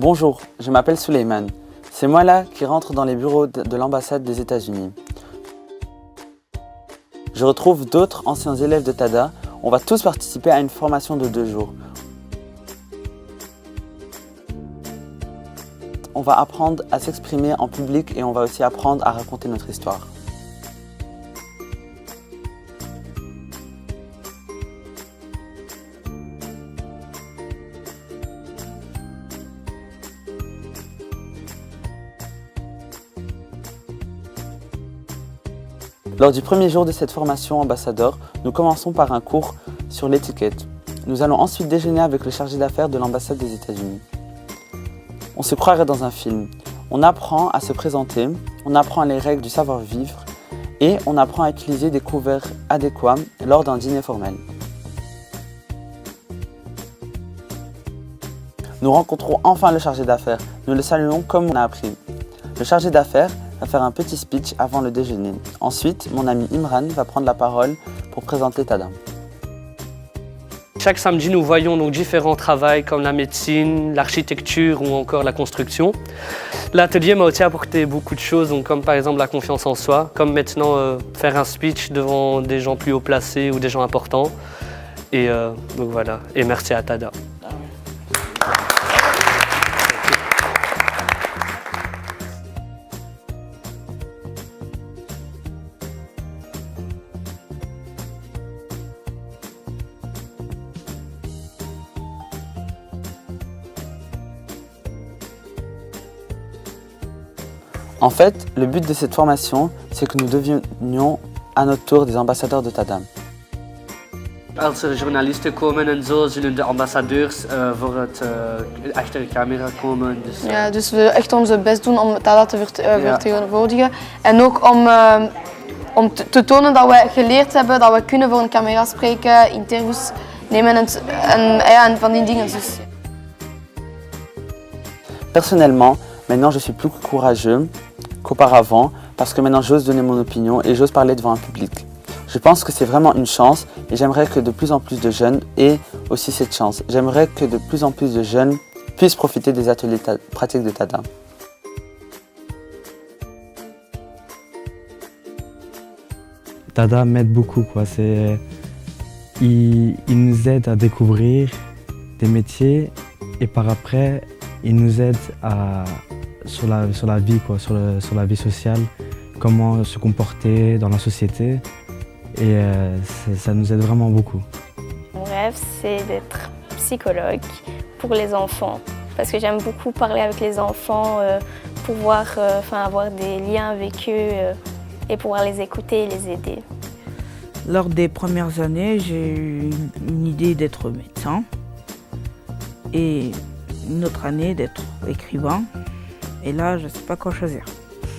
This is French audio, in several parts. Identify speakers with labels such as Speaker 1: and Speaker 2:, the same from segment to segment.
Speaker 1: Bonjour, je m'appelle Suleiman. C'est moi là qui rentre dans les bureaux de l'ambassade des États-Unis. Je retrouve d'autres anciens élèves de TADA. On va tous participer à une formation de 2 jours. On va apprendre à s'exprimer en public et on va aussi apprendre à raconter notre histoire. Lors du premier jour de cette formation ambassadeur, nous commençons par un cours sur l'étiquette. Nous allons ensuite déjeuner avec le chargé d'affaires de l'ambassade des États-Unis. On se croirait dans un film. On apprend à se présenter, on apprend les règles du savoir-vivre et on apprend à utiliser des couverts adéquats lors d'un dîner formel. Nous rencontrons enfin le chargé d'affaires. Nous le saluons comme on a appris. Le chargé d'affaires va faire un petit speech avant le déjeuner. Ensuite, mon ami Imran va prendre la parole pour présenter TADA.
Speaker 2: Chaque samedi, nous voyons nos différents travaux comme la médecine, l'architecture ou encore la construction. L'atelier m'a aussi apporté beaucoup de choses, donc comme par exemple la confiance en soi, comme maintenant faire un speech devant des gens plus haut placés ou des gens importants. Et donc voilà, et merci à TADA.
Speaker 1: En fait, le but de cette formation, c'est que nous devenions à notre tour des ambassadeurs de TADA.
Speaker 2: Als er journalisten komen en zo, zullen de ambassadeurs voor het achter de camera komen. Dus,
Speaker 3: Ja, dus we echt onze best doen om TADA te vertegenwoordigen. En ook om te tonen dat we geleerd hebben, dat we kunnen voor een camera spreken, interviews nemen en van die dingen. Dus.
Speaker 1: Personnellement, maintenant je suis plus courageux qu'auparavant parce que maintenant j'ose donner mon opinion et j'ose parler devant un public. Je pense que c'est vraiment une chance et j'aimerais que de plus en plus de jeunes aient aussi cette chance. J'aimerais que de plus en plus de jeunes puissent profiter des ateliers pratiques de TADA.
Speaker 4: TADA m'aide beaucoup, quoi. Il nous aide à découvrir des métiers et par après, il nous aide sur la vie, quoi, sur la vie sociale, comment se comporter dans la société et ça nous aide vraiment beaucoup.
Speaker 5: Mon rêve, c'est d'être psychologue pour les enfants parce que j'aime beaucoup parler avec les enfants, pouvoir avoir des liens avec eux et pouvoir les écouter et les aider.
Speaker 6: Lors des premières années, j'ai eu une idée d'être médecin et une autre année d'être écrivain. Et là, je ne sais pas quoi choisir.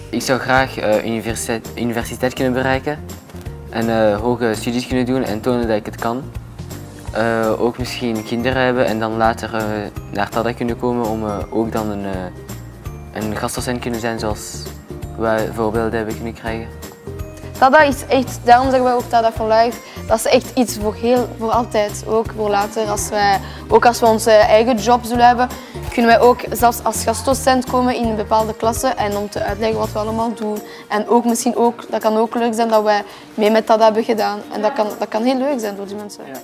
Speaker 7: Ik zou graag universiteit kunnen bereiken en hoge studies kunnen doen en tonen dat ik het kan. Ook misschien kinderen hebben en dan later naar TADA kunnen komen om ook dan een gastdocent kunnen zijn zoals wij voorbeelden hebben kunnen krijgen.
Speaker 3: TADA is echt, daarom zeggen wij ook TADA for Life, dat is echt iets voor altijd, ook voor later. Als we onze eigen job zullen hebben, kunnen wij ook zelfs als gastdocent komen in een bepaalde klasse en om te uitleggen wat we allemaal doen. En ook misschien ook, dat kan ook leuk zijn dat wij mee met TADA hebben gedaan. En dat kan heel leuk zijn voor die mensen. Ja.